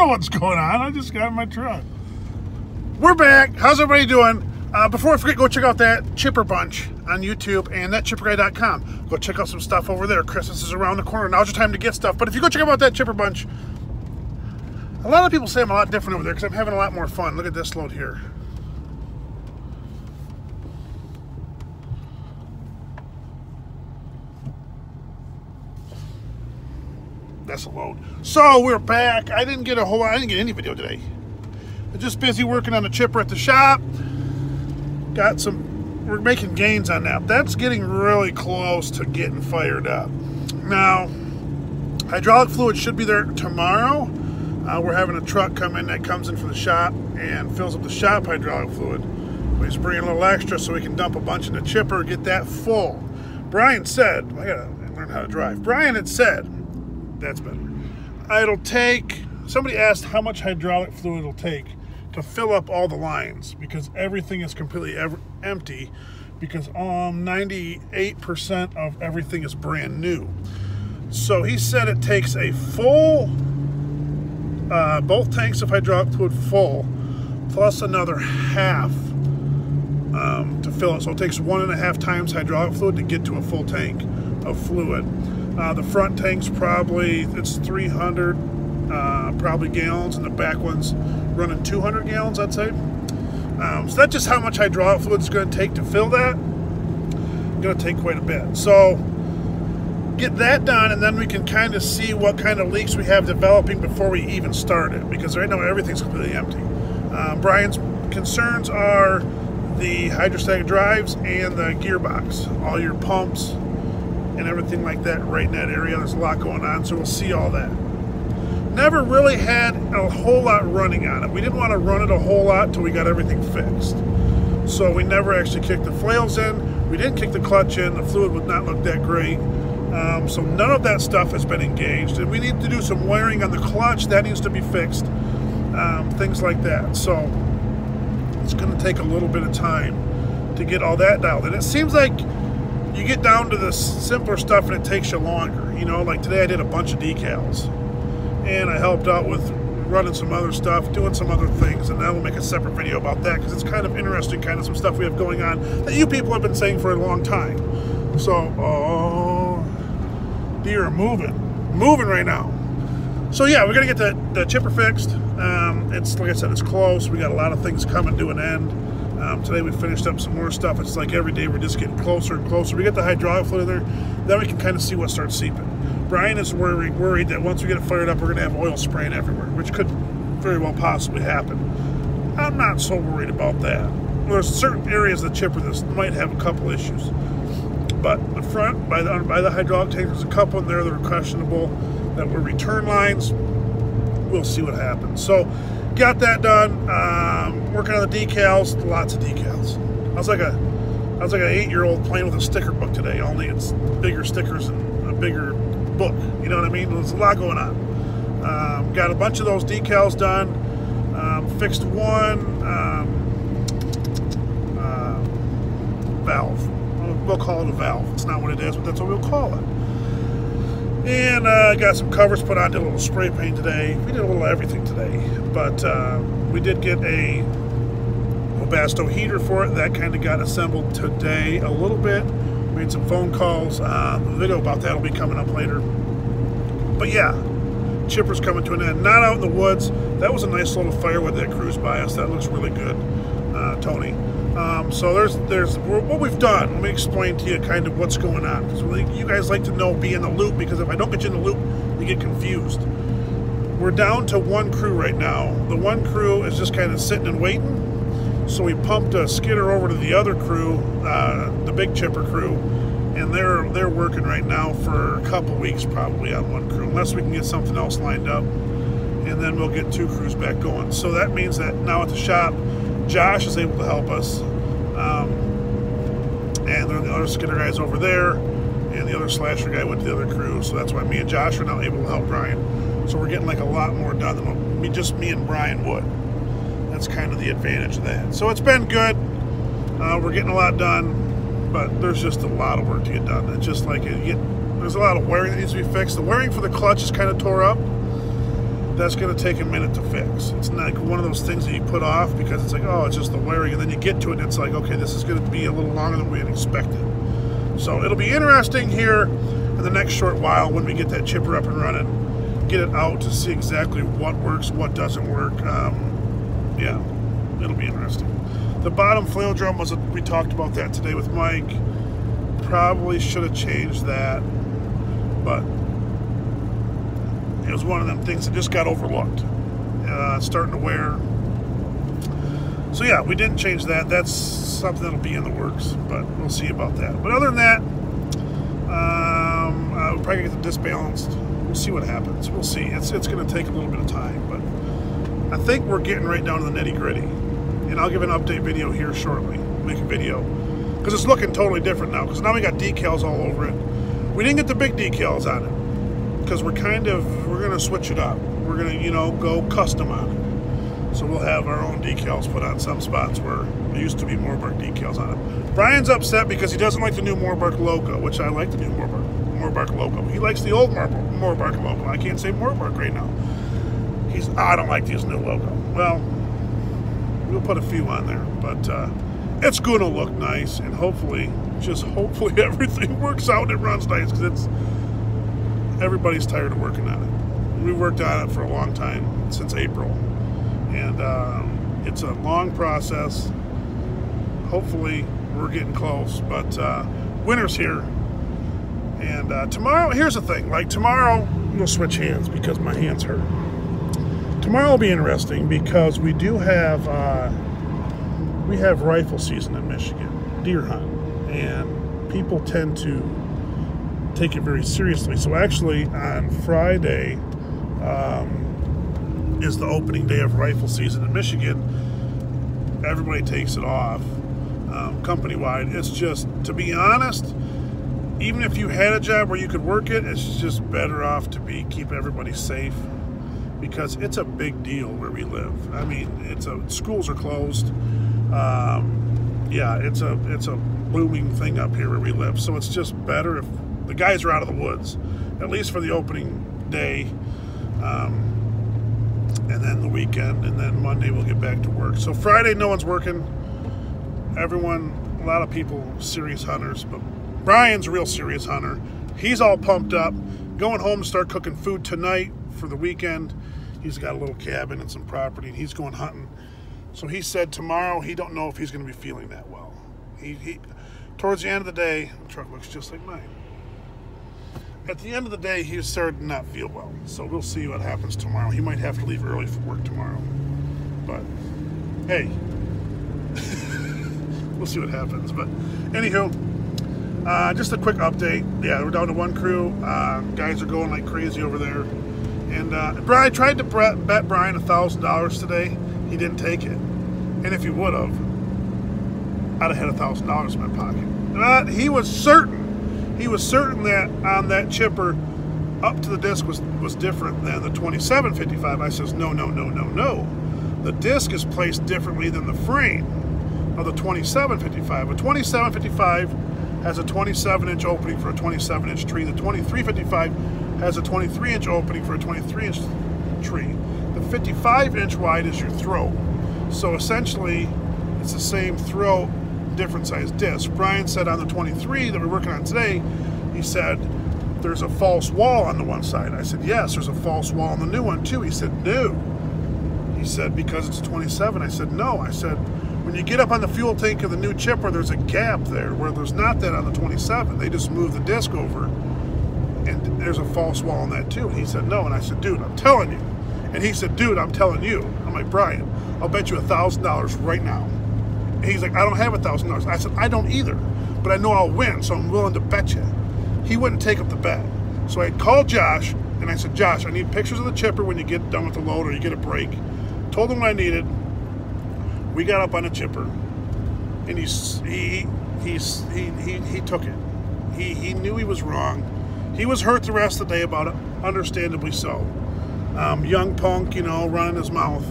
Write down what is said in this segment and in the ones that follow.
know what's going on. I just got in my truck. We're back. How's everybody doing? Before I forget, go check out that Chipper Bunch on YouTube and thatchipperguy.com. Go check out some stuff over there. Christmas is around the corner. Now's your time to get stuff. But if you go check out that Chipper Bunch, a lot of people say I'm a lot different over there because I'm having a lot more fun. Look at this load here. That's a load. So we're back. I didn't get any video today. I'm just busy working on the chipper at the shop. We're making gains on that. That's getting really close to getting fired up. Now, hydraulic fluid should be there tomorrow. We're having a truck come in that comes in from the shop and fills up the shop hydraulic fluid. We just bring a little extra so we can dump a bunch in the chipper, get that full. Brian said, I gotta learn how to drive. Brian had said, that's better. It'll take, somebody asked how much hydraulic fluid it'll take to fill up all the lines because everything is completely empty because 98% of everything is brand new. So he said it takes a full, both tanks of hydraulic fluid full, plus another half to fill it. So it takes 1.5 times hydraulic fluid to get to a full tank of fluid. The front tank's probably, it's 300 probably gallons, and the back one's running 200 gallons, I'd say. So that's just how much hydraulic fluid it's going to take to fill that. It's going to take quite a bit. So get that done, and then we can kind of see what kind of leaks we have developing before we even start it, because right now everything's completely empty. Brian's concerns are the hydrostatic drives and the gearbox, all your pumps and everything like that right in that area. There's a lot going on, so we'll see all that. Never really had a whole lot running on it. We didn't want to run it a whole lot until we got everything fixed. So we never actually kicked the flails in. We didn't kick the clutch in. The fluid would not look that great. So none of that stuff has been engaged. And we need to do some wiring on the clutch. That needs to be fixed. Things like that. So it's going to take a little bit of time to get all that dialed in. It seems like you get down to the simpler stuff and it takes you longer. You know, like today I did a bunch of decals. And I helped out with running some other stuff, doing some other things, and I will make a separate video about that because it's kind of interesting, kind of some stuff we have going on that you people have been saying for a long time. So, oh, deer are moving right now. So yeah, we're gonna get the chipper fixed. It's like I said, it's close. We got a lot of things coming to an end. Today we finished up some more stuff. It's like every day we're just getting closer and closer. We get the hydraulic fluid in there, then we can kind of see what starts seeping. Brian is worried that once we get it fired up, we're going to have oil spraying everywhere, which could very well possibly happen. I'm not so worried about that. There's certain areas of the chipper that might have a couple issues. But the front, by the hydraulic tank, there's a couple in there that are questionable, that were return lines. We'll see what happens. So, got that done. Working on the decals, lots of decals. I was like an 8-year-old playing with a sticker book today, only it's bigger stickers and a bigger book, you know what I mean? There's a lot going on. Got a bunch of those decals done. Fixed one valve. We'll call it a valve. It's not what it is, but that's what we'll call it. And got some covers put on, did a little spray paint today. We did a little everything today, but we did get a Webasto heater for it. That kind of got assembled today a little bit. Made some phone calls. The video about that will be coming up later. But yeah, chipper's coming to an end. Not out in the woods. That was a nice little firewood that cruised by us. That looks really good, Tony. So there's what we've done. Let me explain to you kind of what's going on, because you guys like to know, be in the loop, because if I don't get you in the loop, you get confused. We're down to one crew right now. The one crew is just kind of sitting and waiting. So we pumped a skidder over to the other crew, the big chipper crew, and they're working right now for a couple weeks probably on one crew, unless we can get something else lined up, and then we'll get 2 crews back going. So that means that now at the shop, Josh is able to help us, and the other skidder guy's over there, and the other slasher guy went to the other crew, so that's why me and Josh are now able to help Brian. So we're getting like a lot more done than just me and Brian would. That's kind of the advantage of that. So it's been good. We're getting a lot done, but there's just a lot of work to get done. It's just like there's a lot of wiring that needs to be fixed. The wiring for the clutch is kind of tore up. that's going to take a minute to fix. It's not like one of those things that you put off because it's like, oh, it's just the wiring, and then you get to it and it's like, okay, this is going to be a little longer than we had expected. So it'll be interesting here in the next short while when we get that chipper up and running, get it out to see exactly what works, what doesn't work. Yeah, it'll be interesting. The bottom flail drum we talked about that today with Mike. Probably should have changed that, but it was one of them things that just got overlooked. Starting to wear. So yeah, we didn't change that. That's something that'll be in the works, but we'll see about that. But other than that, we're probably gonna get the disc balanced. We'll see what happens. We'll see. It's going to take a little bit of time, but I think we're getting right down to the nitty gritty. And I'll give an update video here shortly. Make a video because it's looking totally different now. Because now we got decals all over it. We didn't get the big decals on it because we're going to switch it up. We're going to go custom on it. So we'll have our own decals put on some spots where there used to be Morbark decals on it. Brian's upset because he doesn't like the new Morbark logo, which I like the new Morbark logo. He likes the old Morbark logo. I can't say Morbark right now. I don't like his new logo. Well, we'll put a few on there, but it's going to look nice, and hopefully everything works out and it runs nice, because everybody's tired of working on it. We worked on it for a long time, since April, and it's a long process. Hopefully we're getting close, but winter's here, and tomorrow, here's the thing, like tomorrow we'll switch hands because my hands hurt. Tomorrow will be interesting because we do have rifle season in Michigan, deer hunt, and people tend to take it very seriously. So actually on Friday is the opening day of rifle season in Michigan. Everybody takes it off company-wide. It's just, to be honest, even if you had a job where you could work it, it's just better off to keep everybody safe. Because it's a big deal where we live. I mean, schools are closed. Yeah, it's a booming thing up here where we live. So it's just better if the guys are out of the woods, at least for the opening day, and then the weekend, and then Monday we'll get back to work. So Friday, no one's working. A lot of people, serious hunters, but Brian's a real serious hunter. He's all pumped up, going home to start cooking food tonight for the weekend. He's got a little cabin and some property, and he's going hunting. So he said tomorrow he don't know if he's going to be feeling that well. He towards the end of the day, the truck looks just like mine. At the end of the day, he started to not feel well. So we'll see what happens tomorrow. He might have to leave early for work tomorrow. But hey, we'll see what happens. But anywho, just a quick update. Yeah, we're down to one crew. Guys are going like crazy over there. And I tried to bet Brian $1,000 today. He didn't take it. And if he would have, I'd have had $1,000 in my pocket. But he was certain that on that chipper, up to the disc was different than the 2755. I says, no. The disc is placed differently than the frame of the 2755. A 2755 has a 27-inch opening for a 27-inch tree. The 2355 has a 23-inch opening for a 23-inch tree. The 55-inch wide is your throat. So essentially, it's the same throat, different size disc. Brian said on the 23 that we're working on today, he said, there's a false wall on the one side. I said, yes, there's a false wall on the new one too. He said, no. He said, because it's a 27. I said, no. I said, when you get up on the fuel tank of the new chipper, there's a gap there where there's not that on the 27. They just move the disc over, and there's a false wall on that too. And he said, no. And I said, dude, I'm telling you. And he said, dude, I'm telling you. I'm like, Brian, I'll bet you $1,000 right now. And he's like, I don't have $1,000. I said, I don't either, but I know I'll win, so I'm willing to bet you. He wouldn't take up the bet. So I called Josh, and I said, Josh, I need pictures of the chipper when you get done with the load or you get a break. Told him what I needed. We got up on the chipper, and he took it. He knew he was wrong. He was hurt the rest of the day about it, understandably so. Young punk, running his mouth.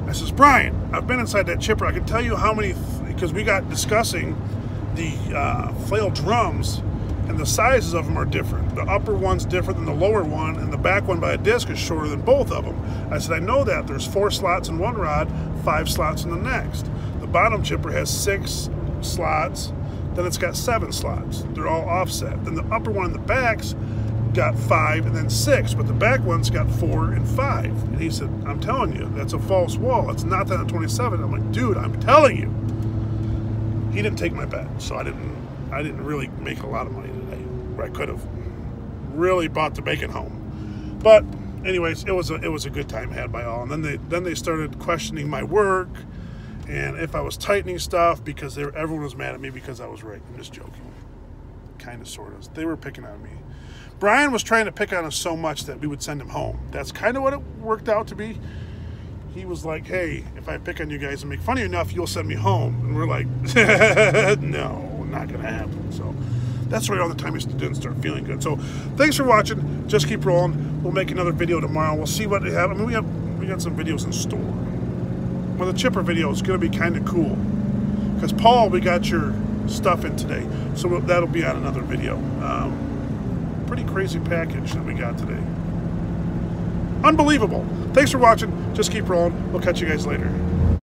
I says, Brian, I've been inside that chipper. I can tell you how many, because we got discussing the flail drums and the sizes of them are different. The upper one's different than the lower one, and the back one by a disc is shorter than both of them. I said, I know that. There's 4 slots in one rod, 5 slots in the next. The bottom chipper has 6 slots, then it's got 7 slots. They're all offset. Then the upper one in the back's got 5 and then 6, but the back one's got 4 and 5. And he said, I'm telling you, that's a false wall. It's not that on 27. I'm like, dude, I'm telling you. He didn't take my bet, so I didn't really make a lot of money today, where I could have really bought the bacon home. But anyways, it was a good time had by all. And then they started questioning my work and if I was tightening stuff, because everyone was mad at me because I was right. I'm just joking, kind of, sort of. They were picking on me. Brian was trying to pick on us so much that we would send him home. That's kind of what it worked out to be. He was like, hey, if I pick on you guys and make fun of you enough, you'll send me home. And we're like, no, not going to happen. So that's right on the time we didn't start feeling good. So thanks for watching. Just keep rolling. We'll make another video tomorrow. We'll see what they have. I mean, we got some videos in store. Well, the chipper video is going to be kind of cool. Because, Paul, we got your stuff in today. So that'll be on another video. Pretty crazy package that we got today. Unbelievable. Thanks for watching. Just keep rolling. We'll catch you guys later.